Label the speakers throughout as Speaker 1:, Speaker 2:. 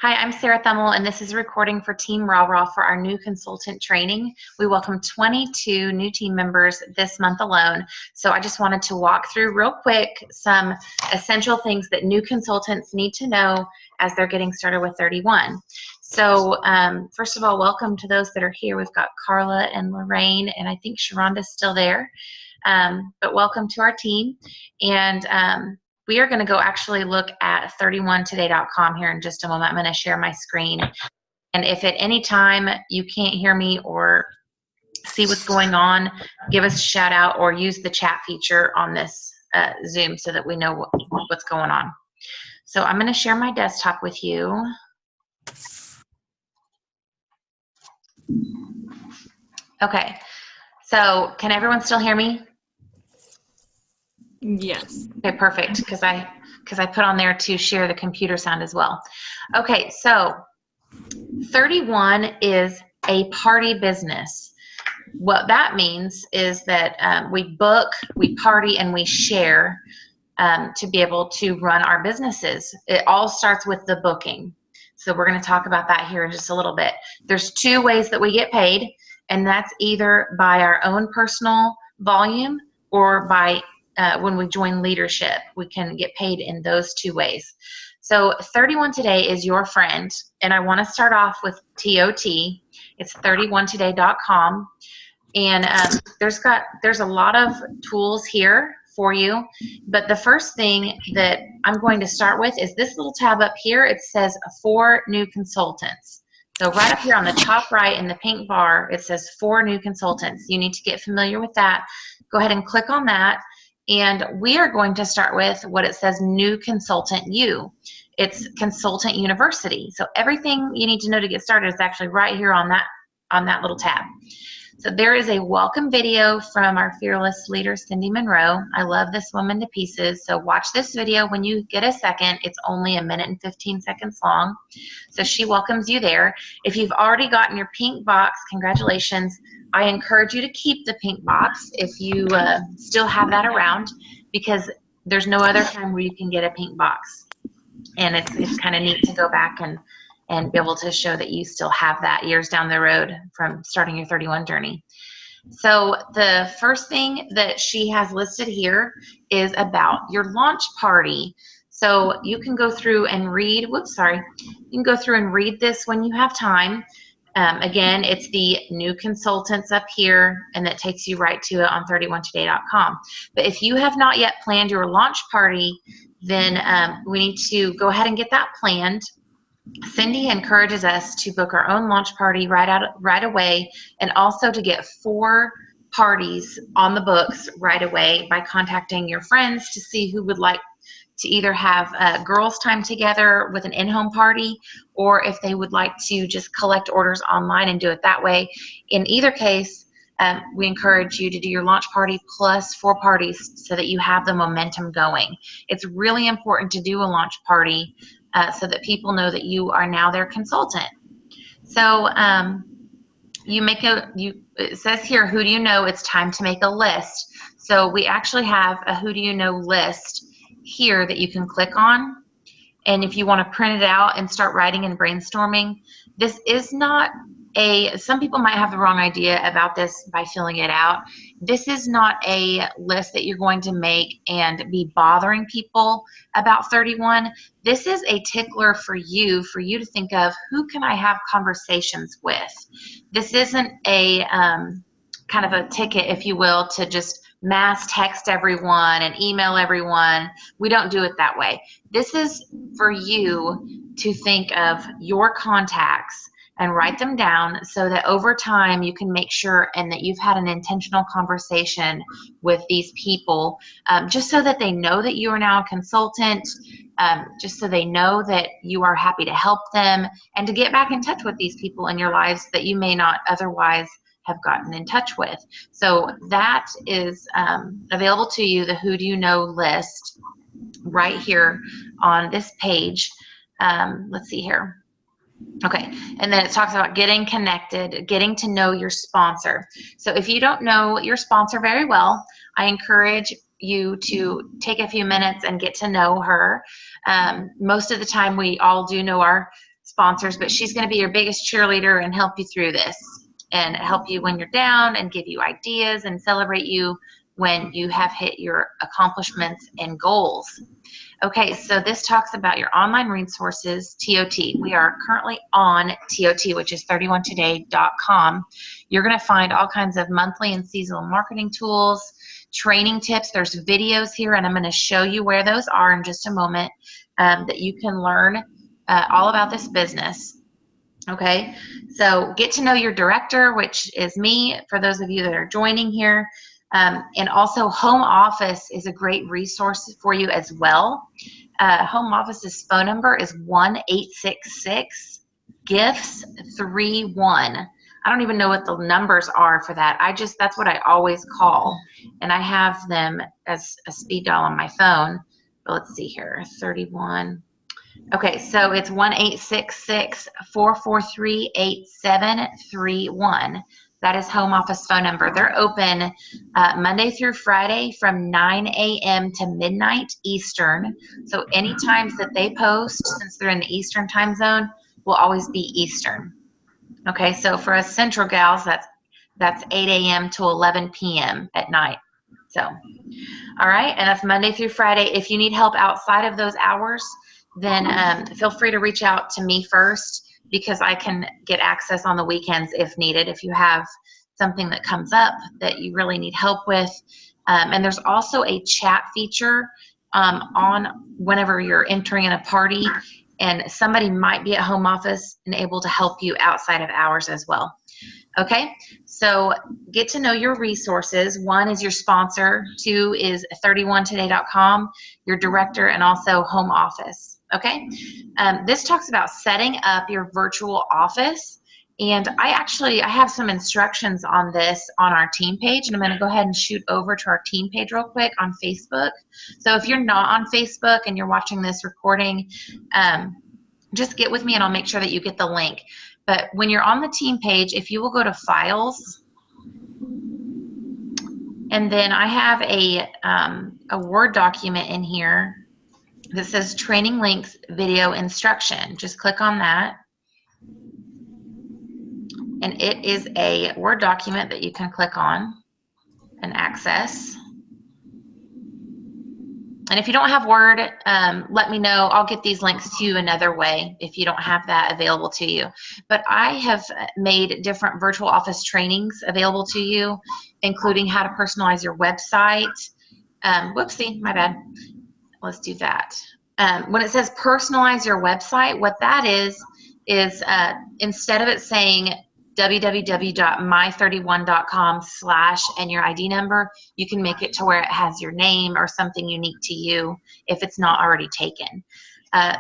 Speaker 1: Hi, I'm Sarah Thummel, and this is a recording for Team Rah Rah for our new consultant training. We welcome 22 new team members this month alone. So I just wanted to walk through real quick some essential things that new consultants need to know as they're getting started with 31. So first of all, welcome to those that are here. We've got Carla and Lorraine, and I think Sharonda's still there. But welcome to our team. And we are going to go actually look at 31today.com here in just a moment. I'm going to share my screen. And if at any time you can't hear me or see what's going on, give us a shout out or use the chat feature on this Zoom so that we know what's going on. So I'm going to share my desktop with you. Okay, so can everyone still hear me?
Speaker 2: Yes.
Speaker 1: Okay, perfect, because I put on there to share the computer sound as well. Okay, so 31 is a party business. What that means is that we book, we party, and we share to be able to run our businesses. It all starts with the booking. So we're going to talk about that here in just a little bit. There's two ways that we get paid, and that's either by our own personal volume or by when we join leadership. We can get paid in those two ways. So 31 Today is your friend, and I want to start off with TOT. It's 31today.com, and there's a lot of tools here for you, but the first thing that I'm going to start with is this little tab up here. It says for new consultants. So right up here on the top right in the pink bar, it says for new consultants. You need to get familiar with that. Go ahead and click on that. And we are going to start with what it says, New Consultant U. It's Consultant University. So everything you need to know to get started is actually right here on that little tab. So there is a welcome video from our fearless leader, Cindy Monroe. I love this woman to pieces. So watch this video when you get a second. It's only 1 minute and 15 seconds long. So she welcomes you there. If you've already gotten your pink box, congratulations. I encourage you to keep the pink box if you still have that around, because there's no other time where you can get a pink box. And it's kind of neat to go back and be able to show that you still have that years down the road from starting your 31 journey. So the first thing that she has listed here is about your launch party. So you can go through and read, you can go through and read this when you have time. Again, it's the new consultants up here, and that takes you right to it on 31today.com. But if you have not yet planned your launch party, then we need to go ahead and get that planned. Cindy encourages us to book our own launch party right away, and also to get 4 parties on the books right away by contacting your friends to see who would like to either have girls' time together with an in-home party, or if they would like to just collect orders online and do it that way. In either case, we encourage you to do your launch party plus 4 parties so that you have the momentum going. It's really important to do a launch party so that people know that you are now their consultant. So it says here, who do you know? It's time to make a list. So we actually have a who do you know list here that you can click on. And if you want to print it out and start writing and brainstorming, this is not some people might have the wrong idea about this by filling it out. This is not a list that you're going to make and be bothering people about 31. This is a tickler for you to think of, who can I have conversations with? This isn't a kind of a ticket, if you will, to just mass text everyone and email everyone. We don't do it that way. This is for you to think of your contacts and write them down so that over time you can make sure and that you've had an intentional conversation with these people, just so that they know that you are now a consultant, just so they know that you are happy to help them, and to get back in touch with these people in your lives that you may not otherwise have gotten in touch with. So that is available to you, the Who Do You Know list, right here on this page. Let's see here. Okay, and then it talks about getting connected, getting to know your sponsor. So if you don't know your sponsor very well, I encourage you to take a few minutes and get to know her. Most of the time we all do know our sponsors, but she's going to be your biggest cheerleader and help you through this and help you when you're down and give you ideas and celebrate you when you have hit your accomplishments and goals. Okay, so this talks about your online resources, TOT. We are currently on TOT, which is 31today.com. You're going to find all kinds of monthly and seasonal marketing tools, training tips. There's videos here, and I'm going to show you where those are in just a moment, that you can learn all about this business. Okay, so get to know your director, which is me, for those of you that are joining here. And also Home Office is a great resource for you as well. Home Office's phone number is 1-866-GIFTS31. I don't even know what the numbers are for that. That's what I always call. And I have them as a speed dial on my phone. But let's see here, 31. Okay, so it's 1-866-443-8731. That is Home Office phone number. They're open Monday through Friday from 9 a.m. to midnight Eastern. So any times that they post, since they're in the Eastern time zone, will always be Eastern. Okay, so for us Central gals, that's 8 a.m. to 11 p.m. at night. So, all right, and that's Monday through Friday. If you need help outside of those hours, then feel free to reach out to me first, because I can get access on the weekends if needed, if you have something that comes up that you really need help with. And there's also a chat feature on whenever you're entering in a party, and somebody might be at Home Office and able to help you outside of hours as well. Okay, so get to know your resources. 1 is your sponsor, 2 is 31today.com, your director, and also Home Office. Okay, this talks about setting up your virtual office, and I have some instructions on this on our team page, and I'm going to go ahead and shoot over to our team page real quick on Facebook. So if you're not on Facebook and you're watching this recording, just get with me and I'll make sure that you get the link. But when you're on the team page, if you will go to Files, and then I have a Word document in here that says Training Links Video Instruction. Just click on that. And it is a Word document that you can click on and access. And if you don't have Word, let me know. I'll get these links to you another way if you don't have that available to you. But I have made different virtual office trainings available to you, including how to personalize your website. Whoopsie, my bad. Let's do that. When it says personalize your website, what that is instead of it saying www.my31.com/ and your ID number, you can make it to where it has your name or something unique to you if it's not already taken.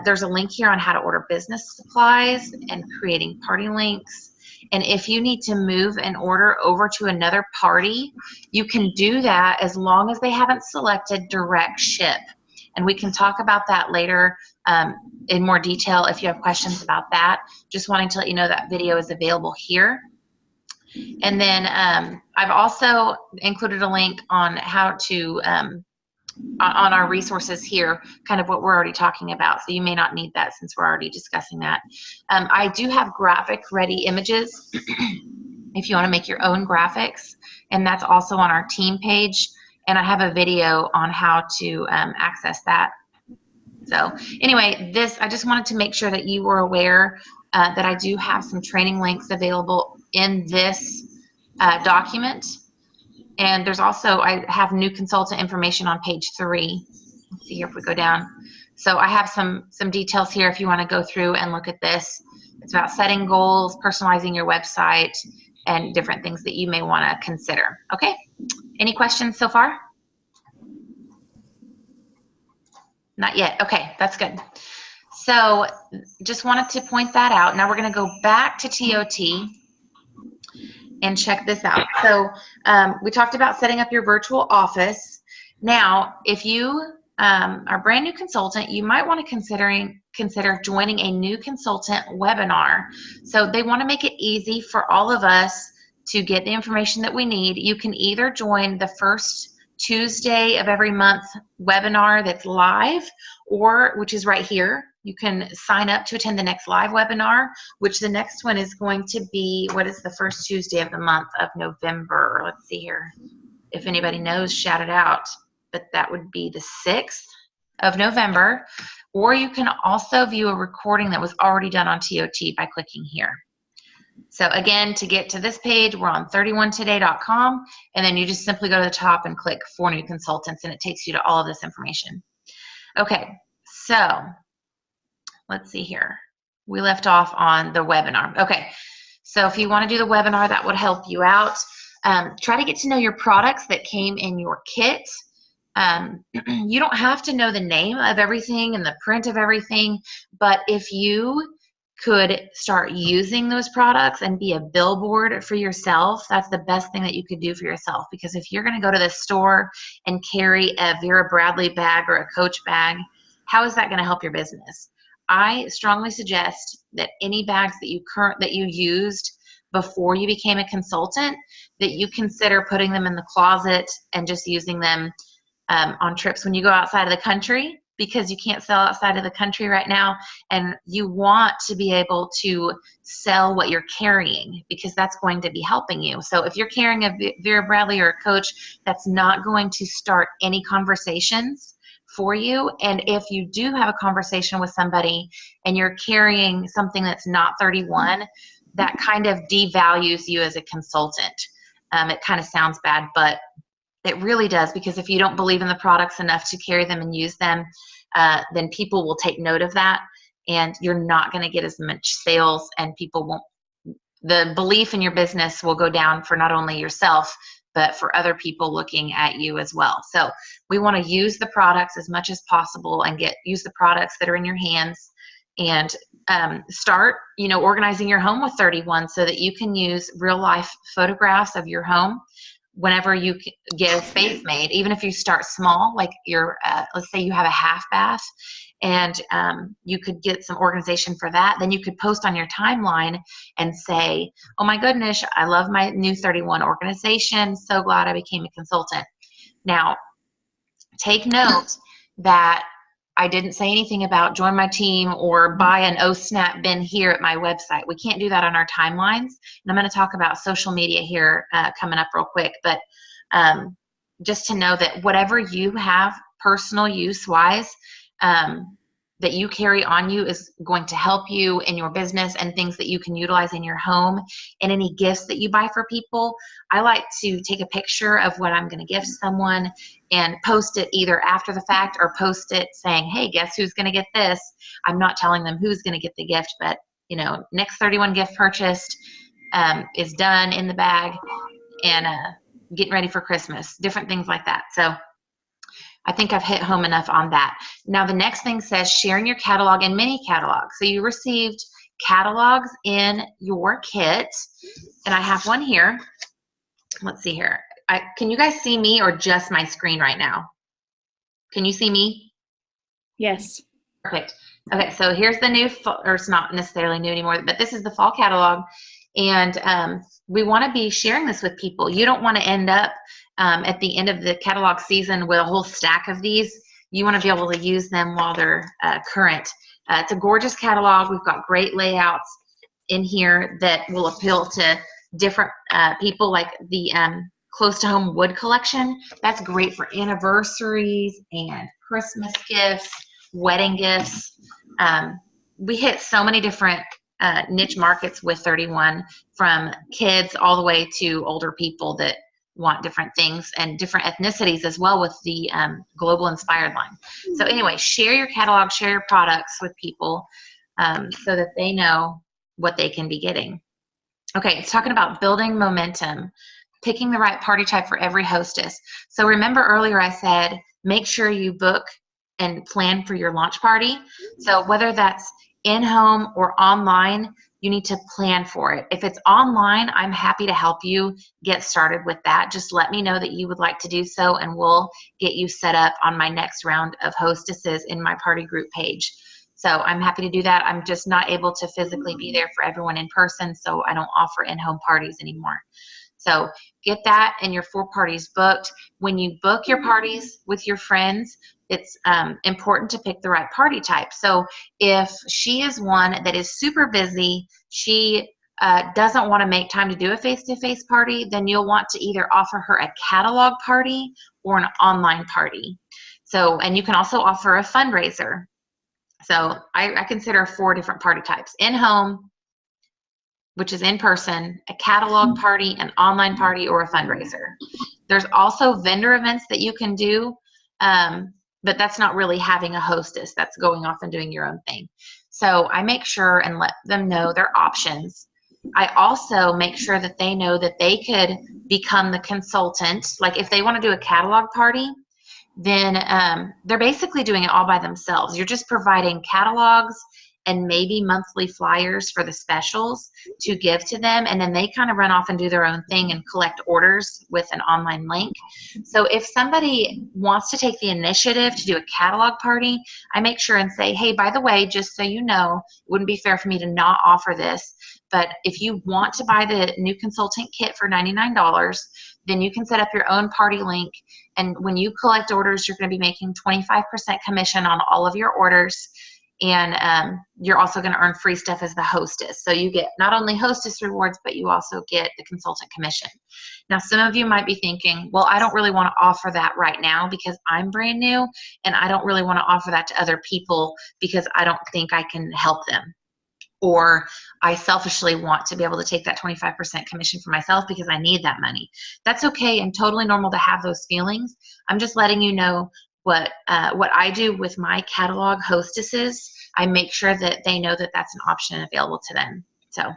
Speaker 1: There's a link here on how to order business supplies and creating party links. And if you need to move an order over to another party, you can do that as long as they haven't selected direct ship. And we can talk about that later in more detail if you have questions about that. Just wanting to let you know that video is available here. And then I've also included a link on how to, on our resources here, kind of what we're already talking about. So you may not need that since we're already discussing that. I do have graphic ready images if you want to make your own graphics. And that's also on our team page. And I have a video on how to access that. So anyway, I just wanted to make sure that you were aware that I do have some training links available in this document. And there's also, I have new consultant information on page 3. Let's see here if we go down. So I have some details here if you want to go through and look at this. It's about setting goals, personalizing your website, and different things that you may want to consider. Okay? Any questions so far? Not yet. Okay, that's good. So just wanted to point that out. Now we're going to go back to TOT and check this out. So we talked about setting up your virtual office. Now, if you are a brand new consultant, you might want to consider joining a new consultant webinar. So they want to make it easy for all of us to get the information that we need. You can either join the first Tuesday of every month webinar that's live, or which is right here. You can sign up to attend the next live webinar, which the next one is going to be, what is the first Tuesday of the month of November? Let's see here. If anybody knows, shout it out. But that would be the 6th of November. Or you can also view a recording that was already done on TOT by clicking here. So again, to get to this page, we're on 31today.com, and then you just simply go to the top and click for new consultants, and it takes you to all of this information. Okay, so let's see here. We left off on the webinar. Okay, so if you want to do the webinar, that would help you out. Try to get to know your products that came in your kit. You don't have to know the name of everything and the print of everything, but if you could start using those products and be a billboard for yourself, that's the best thing that you could do for yourself. Because if you're going to go to the store and carry a Vera Bradley bag or a Coach bag, how is that going to help your business? I strongly suggest that any bags that you used before you became a consultant, that you consider putting them in the closet and just using them on trips when you go outside of the country, because you can't sell outside of the country right now, and you want to be able to sell what you're carrying, because that's going to be helping you. So if you're carrying a Vera Bradley or a Coach, that's not going to start any conversations for you. And if you do have a conversation with somebody and you're carrying something that's not 31, that kind of devalues you as a consultant. It kind of sounds bad, but it really does, because if you don't believe in the products enough to carry them and use them, then people will take note of that, and you're not going to get as much sales, and people won't. The belief in your business will go down for not only yourself, but for other people looking at you as well. So we want to use the products as much as possible and use the products that are in your hands, and start, organizing your home with 31 so that you can use real life photographs of your home whenever you get a space made. Even if you start small, like let's say you have a half bath, and you could get some organization for that. Then you could post on your timeline and say, oh my goodness, I love my new 31 organization. So glad I became a consultant. Now, take note that I didn't say anything about join my team or buy an OSNAP bin here at my website. We can't do that on our timelines. And I'm going to talk about social media here coming up real quick. But just to know that whatever you have personal use-wise that you carry on you is going to help you in your business, and things that you can utilize in your home, and any gifts that you buy for people. I like to take a picture of what I'm going to gift someone and post it either after the fact, or post it saying, hey, guess who's going to get this? I'm not telling them who's going to get the gift, but next 31 gift purchased is done in the bag, and getting ready for Christmas, different things like that. So I think I've hit home enough on that. Now the next thing says sharing your catalog and mini catalog. So you received catalogs in your kit, and I have one here. Let's see here. Can you guys see me or just my screen right now? Can you see me?
Speaker 2: Yes.
Speaker 1: Perfect. Okay, so here's the new, or it's not necessarily new anymore, but this is the fall catalog, and we want to be sharing this with people. You don't want to end up at the end of the catalog season with a whole stack of these. You want to be able to use them while they're current. It's a gorgeous catalog. We've got great layouts in here that will appeal to different people, like the Close to Home Wood collection. That's great for anniversaries and Christmas gifts, wedding gifts. We hit so many different niche markets with 31, from kids all the way to older people that want different things, and different ethnicities as well with the Global Inspired line. So anyway, share your catalog, share your products with people so that they know what they can be getting. Okay, it's talking about building momentum, picking the right party type for every hostess. So remember earlier I said, make sure you book and plan for your launch party. So whether that's in-home or online, you need to plan for it. If it's online, I'm happy to help you get started with that. Just let me know that you would like to do so, and we'll get you set up on my next round of hostesses in my party group page. So I'm happy to do that. I'm just not able to physically be there for everyone in person, so I don't offer in-home parties anymore. So get that and your 4 parties booked. When you book your parties with your friends, it's important to pick the right party type. So if she is one that is super busy, she doesn't want to make time to do a face-to-face party, then you'll want to either offer her a catalog party or an online party. So, and you can also offer a fundraiser. So I consider 4 different party types: in-home, which is in person, a catalog party, an online party, or a fundraiser. There's also vendor events that you can do, but that's not really having a hostess. That's going off and doing your own thing. So I make sure and let them know their options. I also make sure that they know that they could become the consultant. Like if they want to do a catalog party, then they're basically doing it all by themselves. You're just providing catalogs and maybe monthly flyers for the specials to give to them, and then they kind of run off and do their own thing and collect orders with an online link. So if somebody wants to take the initiative to do a catalog party, I make sure and say, hey, by the way, just so you know, it wouldn't be fair for me to not offer this, but if you want to buy the new consultant kit for $99, then you can set up your own party link, and when you collect orders, you're going to be making 25% commission on all of your orders. And you're also going to earn free stuff as the hostess. So you get not only hostess rewards, but you also get the consultant commission. Now, some of you might be thinking, well, I don't really want to offer that right now because I'm brand new, and I don't really want to offer that to other people because I don't think I can help them. Or I selfishly want to be able to take that 25% commission for myself because I need that money. That's okay and totally normal to have those feelings. I'm just letting you know what I do with my catalog hostesses. I make sure that they know that that's an option available to them. So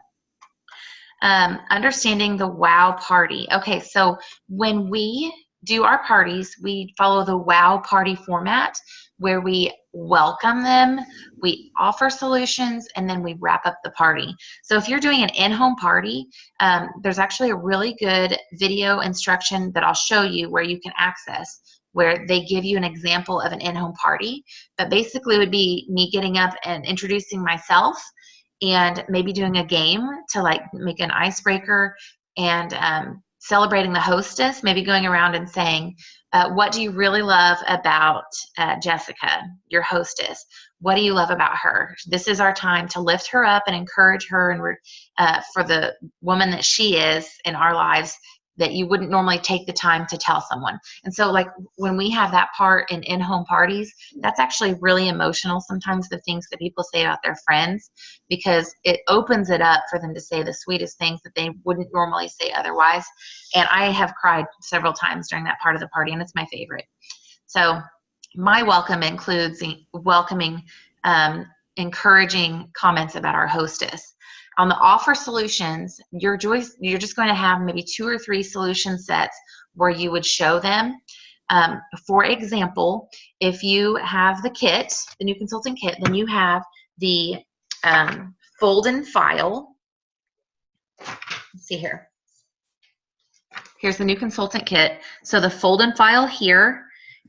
Speaker 1: understanding the WOW party. Okay, so when we do our parties, we follow the WOW party format where we welcome them, we offer solutions, and then we wrap up the party. So if you're doing an in-home party, there's actually a really good video instruction that I'll show you where you can access, where they give you an example of an in-home party. But basically it would be me getting up and introducing myself and maybe doing a game to like make an icebreaker, and celebrating the hostess, maybe going around and saying, what do you really love about Jessica, your hostess? What do you love about her? This is our time to lift her up and encourage her, and for the woman that she is in our lives that you wouldn't normally take the time to tell someone. And so like when we have that part in in-home parties, that's actually really emotional sometimes, the things that people say about their friends, because it opens it up for them to say the sweetest things that they wouldn't normally say otherwise. And I have cried several times during that part of the party, and it's my favorite. So my welcome includes welcoming, encouraging comments about our hostess. On the offer solutions, you're just going to have maybe 2 or 3 solution sets where you would show them. For example, if you have the kit, the new consultant kit, then you have the fold and file. Let's see here. Here's the new consultant kit. So the fold and file here,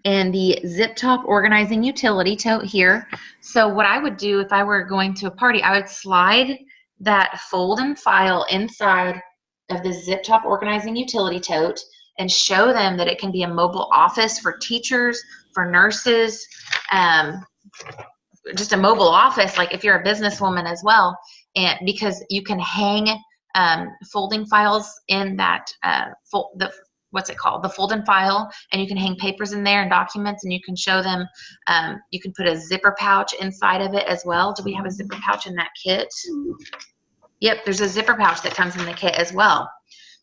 Speaker 1: and the zip top organizing utility tote here. So what I would do if I were going to a party, I would slide that fold and file inside of the zip top organizing utility tote and show them that it can be a mobile office for teachers, for nurses, just a mobile office, like if you're a businesswoman as well, and because you can hang folding files in that what's it called? The fold and file, and you can hang papers in there and documents, and you can show them, you can put a zipper pouch inside of it as well. Do we have a zipper pouch in that kit? Yep, there's a zipper pouch that comes in the kit as well.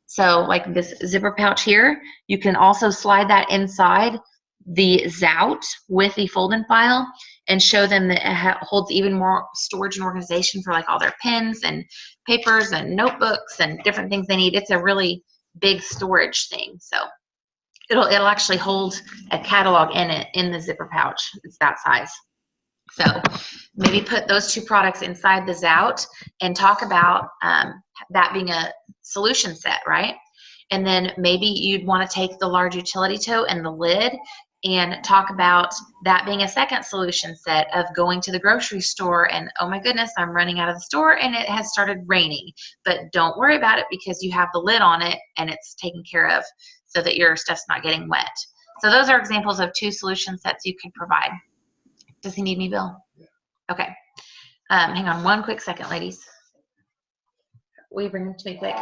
Speaker 1: So like this zipper pouch here, you can also slide that inside the Zout with the fold and file and show them that it holds even more storage and organization for like all their pens and papers and notebooks and different things they need. It's a really big storage thing. So it'll actually hold a catalog in it in the zipper pouch. It's that size. So maybe put those 2 products inside the Zout and talk about that being a solution set, right? And then maybe you'd want to take the large utility tote and the lid and talk about that being a second solution set of going to the grocery store and, oh my goodness, I'm running out of the store and it has started raining. But don't worry about it because you have the lid on it and it's taken care of so that your stuff's not getting wet. So those are examples of 2 solution sets you can provide. Does he need me, Bill? Okay. Hang on one quick second, ladies. Will you bring them to me quick?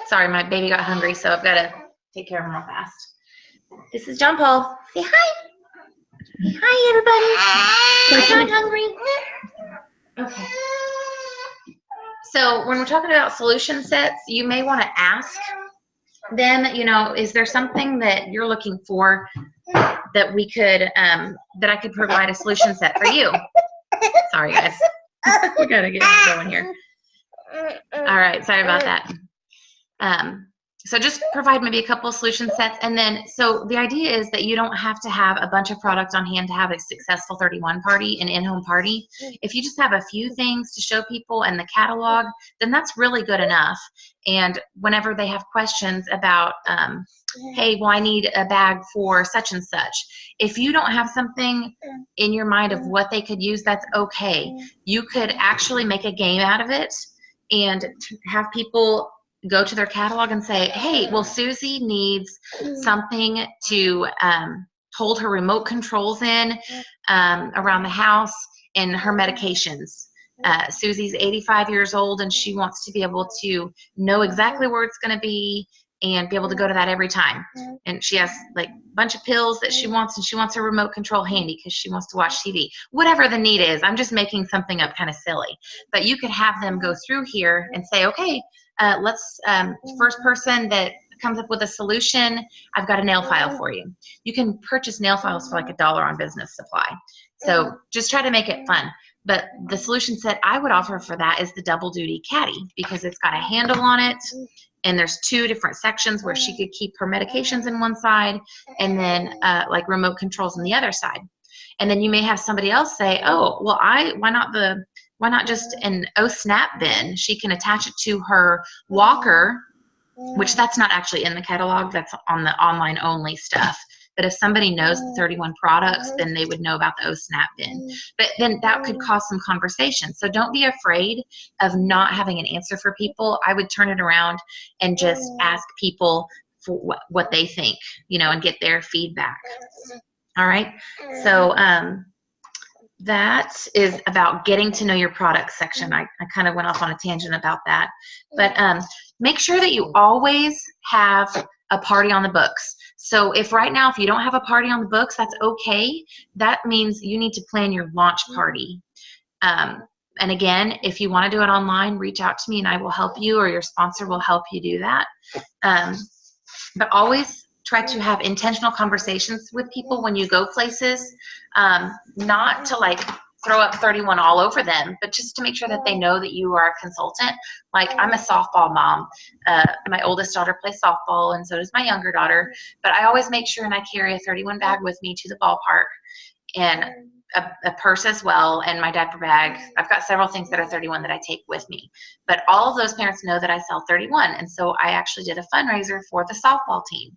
Speaker 1: Sorry, my baby got hungry, so I've got to take care of him real fast. This is John Paul. Say hi. Hi, everybody. I'm not hungry. Okay. So when we're talking about solution sets, you may want to ask them, is there something that you're looking for that we could, that I could provide a solution set for you? Sorry, guys. We got to get going here. All right. Sorry about that. So just provide maybe a couple of solution sets. And then, so the idea is that you don't have to have a bunch of products on hand to have a successful 31 party, an in-home party. If you just have a few things to show people and the catalog, then that's really good enough. And whenever they have questions about, hey, well, I need a bag for such and such. If you don't have something in your mind of what they could use, that's okay. You could actually make a game out of it and have people go to their catalog and say, hey, well, Susie needs something to hold her remote controls in around the house and her medications. Susie's 85 years old and she wants to be able to know exactly where it's going to be and be able to go to that every time. And she has like a bunch of pills that she wants, and she wants her remote control handy because she wants to watch TV. Whatever the need is, I'm just making something up kind of silly. But you could have them go through here and say, okay, let's, first person that comes up with a solution, I've got a nail file for you. You can purchase nail files for like $1 on Business Supply. So just try to make it fun. But the solution set I would offer for that is the double duty caddy, because it's got a handle on it and there's 2 different sections where she could keep her medications in one side and then like remote controls on the other side. And then you may have somebody else say, oh, well, why not just an O-Snap bin? She can attach it to her walker, which that's not actually in the catalog. That's on the online only stuff. But if somebody knows the 31 products, then they would know about the O-Snap bin. But then that could cause some conversation. So don't be afraid of not having an answer for people. I would turn it around and just ask people for what they think, and get their feedback. All right. So that is about getting to know your product section. I kind of went off on a tangent about that. But make sure that you always have a party on the books. So if right now, if you don't have a party on the books, that's okay. That means you need to plan your launch party. And again, if you want to do it online, reach out to me and I will help you, or your sponsor will help you do that. But always try to have intentional conversations with people when you go places, not to like throw up 31 all over them, but just to make sure that they know that you are a consultant. Like, I'm a softball mom. My oldest daughter plays softball and so does my younger daughter, but I always make sure and I carry a 31 bag with me to the ballpark, and a purse as well, and my diaper bag. I've got several things that are 31 that I take with me, but all of those parents know that I sell 31. And so I actually did a fundraiser for the softball team.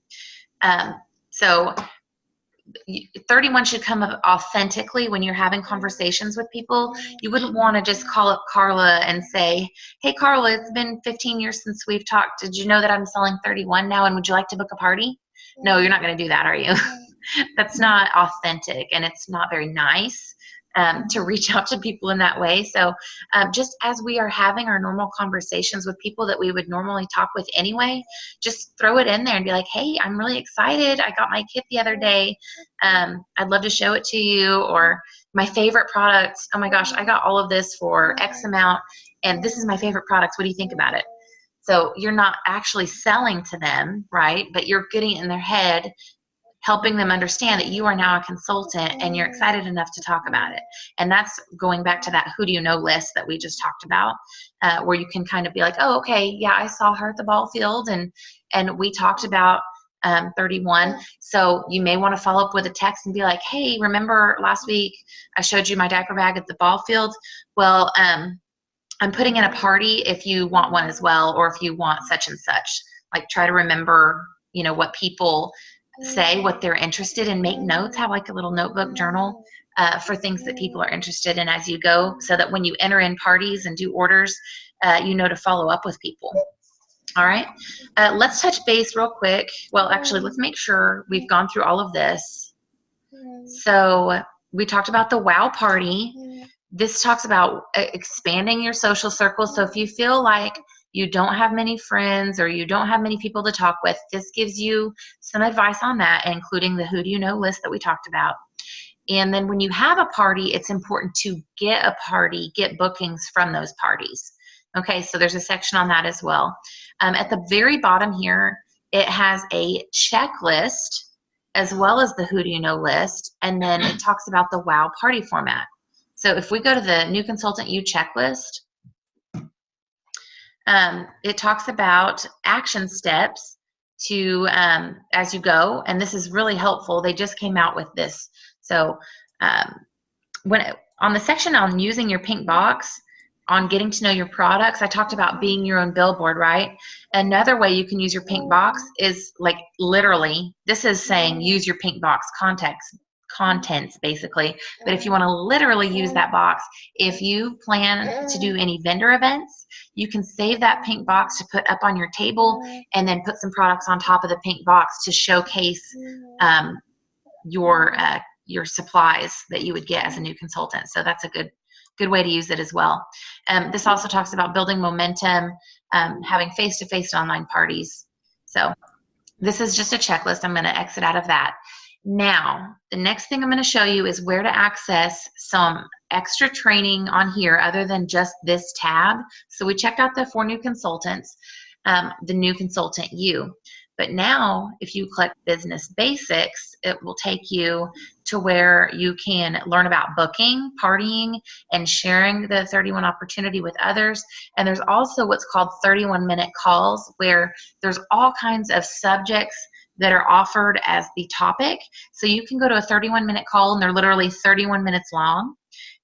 Speaker 1: So 31 should come up authentically when you're having conversations with people. You wouldn't want to just call up Carla and say, hey, Carla, it's been 15 years since we've talked. Did you know that I'm selling 31 now, and would you like to book a party? No, you're not going to do that, are you? That's not authentic, and it's not very nice to reach out to people in that way. So just as we are having our normal conversations with people that we would normally talk with anyway, just throw it in there and be like, hey, I'm really excited. I got my kit the other day. I'd love to show it to you. Or my favorite products. Oh my gosh, I got all of this for X amount, and this is my favorite products. What do you think about it? So you're not actually selling to them, right? But you're getting in their head, helping them understand that you are now a consultant and you're excited enough to talk about it. And that's going back to that who do you know list that we just talked about, where you can kind of be like, oh, okay, yeah, I saw her at the ball field and we talked about 31. So you may want to follow up with a text and be like, hey, remember last week I showed you my diaper bag at the ball field? Well, I'm putting in a party if you want one as well, or if you want such and such. like try to remember, what people say, what they're interested in, make notes, have like a little notebook journal for things that people are interested in as you go, so that when you enter in parties and do orders, to follow up with people. All right, let's touch base real quick. Well, actually, let's make sure we've gone through all of this. So we talked about the WOW party. This talks about expanding your social circle. So if you feel like you don't have many friends or you don't have many people to talk with, this gives you some advice on that, including the who do you know list that we talked about. And then when you have a party, it's important to get bookings from those parties. Okay, so there's a section on that as well. At the very bottom here, it has a checklist as well as the who do you know list, and then it talks about the WOW party format. So if we go to the New Consultant You checklist, it talks about action steps to as you go, and this is really helpful. They just came out with this. So on the section on using your pink box, on getting to know your products, I talked about being your own billboard, right? Another way you can use your pink box is like literally, this is saying use your pink box contents basically. But if you want to literally use that box, if you plan to do any vendor events, you can save that pink box to put up on your table and then put some products on top of the pink box to showcase your supplies that you would get as a new consultant. So that's a good way to use it as well. This also talks about building momentum, having face-to-face online parties. So this is just a checklist. I'm going to exit out of that. Now, the next thing I'm going to show you is where to access some extra training on here other than just this tab. So we checked out the 4 new consultants, the New Consultant You. But now, if you click Business Basics, it will take you to where you can learn about booking, partying, and sharing the 31 opportunity with others. And there's also what's called 31-minute calls, where there's all kinds of subjects that are offered as the topic. So you can go to a 31-minute call, and they're literally 31 minutes long.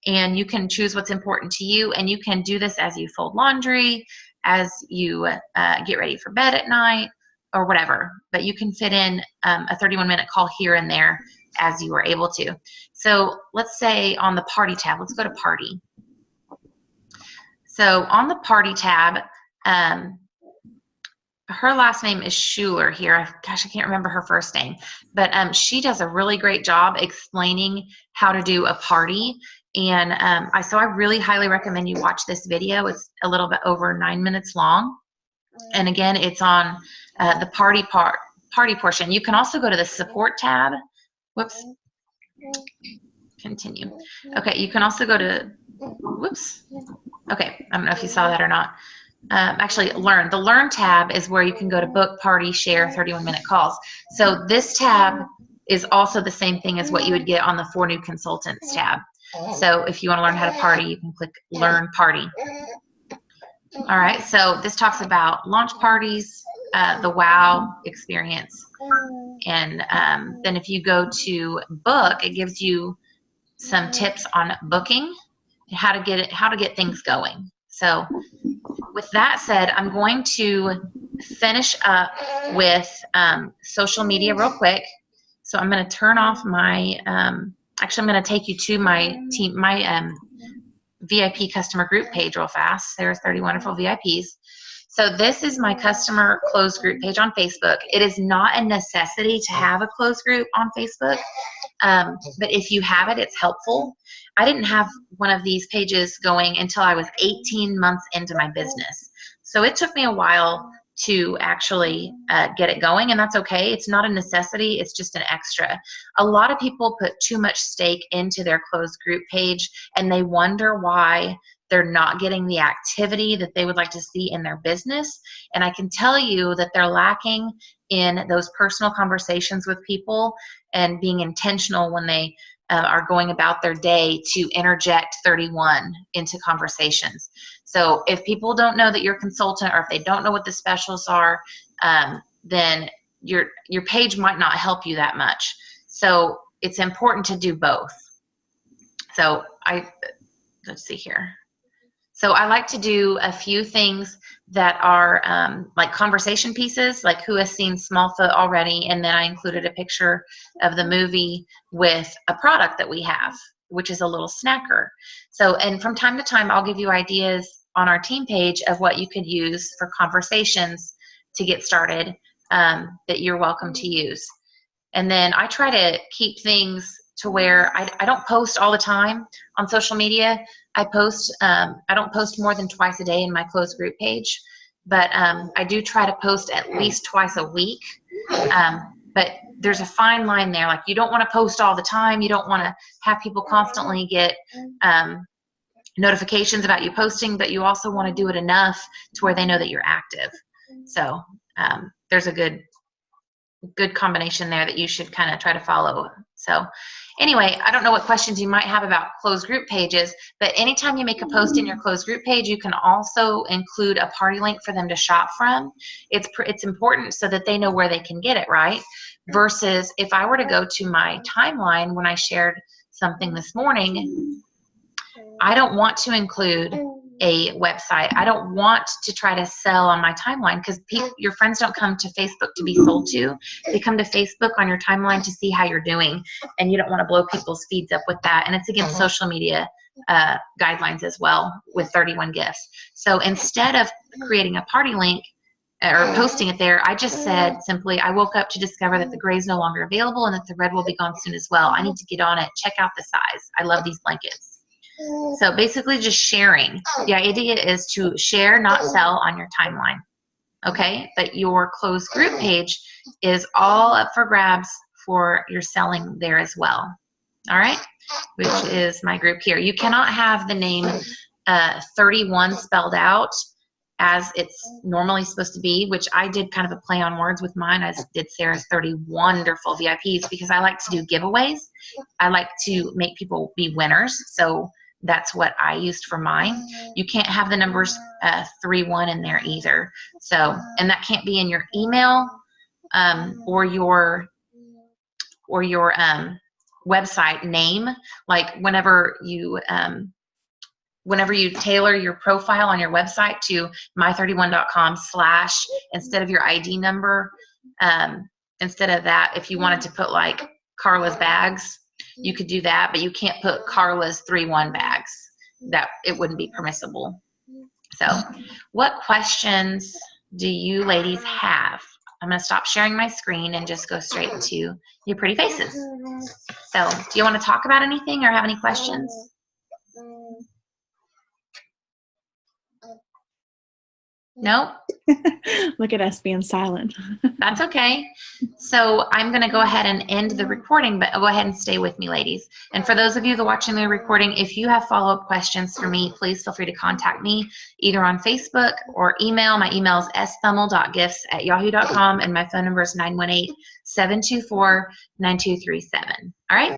Speaker 1: And you can choose what's important to you, and you can do this as you fold laundry, as you get ready for bed at night, or whatever, but you can fit in a 31-minute call here and there as you are able to. So let's say on the party tab, let's go to party. So on the party tab, her last name is Schuler here. Gosh, I can't remember her first name, but she does a really great job explaining how to do a party. And so I really highly recommend you watch this video. It's a little bit over 9 minutes long. And again, it's on the party portion. You can also go to the support tab. Whoops. Continue. Okay, you can also go to, whoops. Okay, I don't know if you saw that or not. Actually, learn. The learn tab is where you can go to book, party, share, 31-minute calls. So this tab is also the same thing as what you would get on the 4 new consultants tab. So if you want to learn how to party, you can click learn party. All right, so this talks about launch parties, the WOW experience. And then if you go to book, it gives you some tips on booking, how to get things going. So with that said, I'm going to finish up with social media real quick. So I'm going to turn off my, actually I'm going to take you to my team, my VIP customer group page real fast. There's 30 wonderful VIPs. So this is my customer closed group page on Facebook. It is not a necessity to have a closed group on Facebook, but if you have it, it's helpful. I didn't have one of these pages going until I was 18 months into my business. So it took me a while to actually get it going, and that's okay. It's not a necessity, it's just an extra. A lot of people put too much stake into their closed group page, and they wonder why they're not getting the activity that they would like to see in their business. And I can tell you that they're lacking in those personal conversations with people and being intentional when they are going about their day to interject 31 into conversations. So if people don't know that you're a consultant, or if they don't know what the specials are, then your page might not help you that much. So it's important to do both. So let's see here. So I like to do a few things that are like conversation pieces, like who has seen Smallfoot already, and then I included a picture of the movie with a product that we have, which is a little snacker. So, and from time to time, I'll give you ideas on our team page of what you could use for conversations to get started that you're welcome to use. And then I try to keep things to where I don't post all the time on social media. I don't post more than twice a day in my closed group page, but I do try to post at least twice a week. But there's a fine line there. Like, you don't want to post all the time. You don't want to have people constantly get notifications about you posting, but you also want to do it enough to where they know that you're active. So there's a good combination there that you should kind of try to follow. So anyway, I don't know what questions you might have about closed group pages, but anytime you make a post in your closed group page, you can also include a party link for them to shop from. It's important so that they know where they can get it, right? Versus if I were to go to my timeline when I shared something this morning, I don't want to include a website. I don't want to try to sell on my timeline, because your friends don't come to Facebook to be sold to. They come to Facebook on your timeline to see how you're doing, and you don't want to blow people's feeds up with that. And it's against social media guidelines as well with 31 gifts. So instead of creating a party link or posting it there, I just said simply, I woke up to discover that the gray is no longer available and that the red will be gone soon as well. I need to get on it. Check out the size. I love these blankets. So basically just sharing. The idea is to share, not sell on your timeline. Okay? But your closed group page is all up for grabs for your selling there as well. All right? Which is my group here. You cannot have the name 31 spelled out as it's normally supposed to be, which I did kind of a play on words with mine. I did Sarah's 30 wonderful VIPs, because I like to do giveaways. I like to make people be winners. So that's what I used for mine. You can't have the numbers 31 in there either. So, and that can't be in your email or your website name. Like whenever you tailor your profile on your website to my31.com/ instead of your ID number, instead of that, if you wanted to put like Carla's bags, you could do that, but you can't put Carla's 31 bags. That it wouldn't be permissible. So what questions do you ladies have? I'm going to stop sharing my screen and just go straight to your pretty faces. So do you want to talk about anything or have any questions? Nope.
Speaker 2: Look at us being silent.
Speaker 1: That's okay. So I'm going to go ahead and end the recording, but go ahead and stay with me, ladies. And for those of you that are watching the recording, if you have follow-up questions for me, please feel free to contact me either on Facebook or email. My email is sthummel.gifts@yahoo.com, and my phone number is 918-724-9237. All right?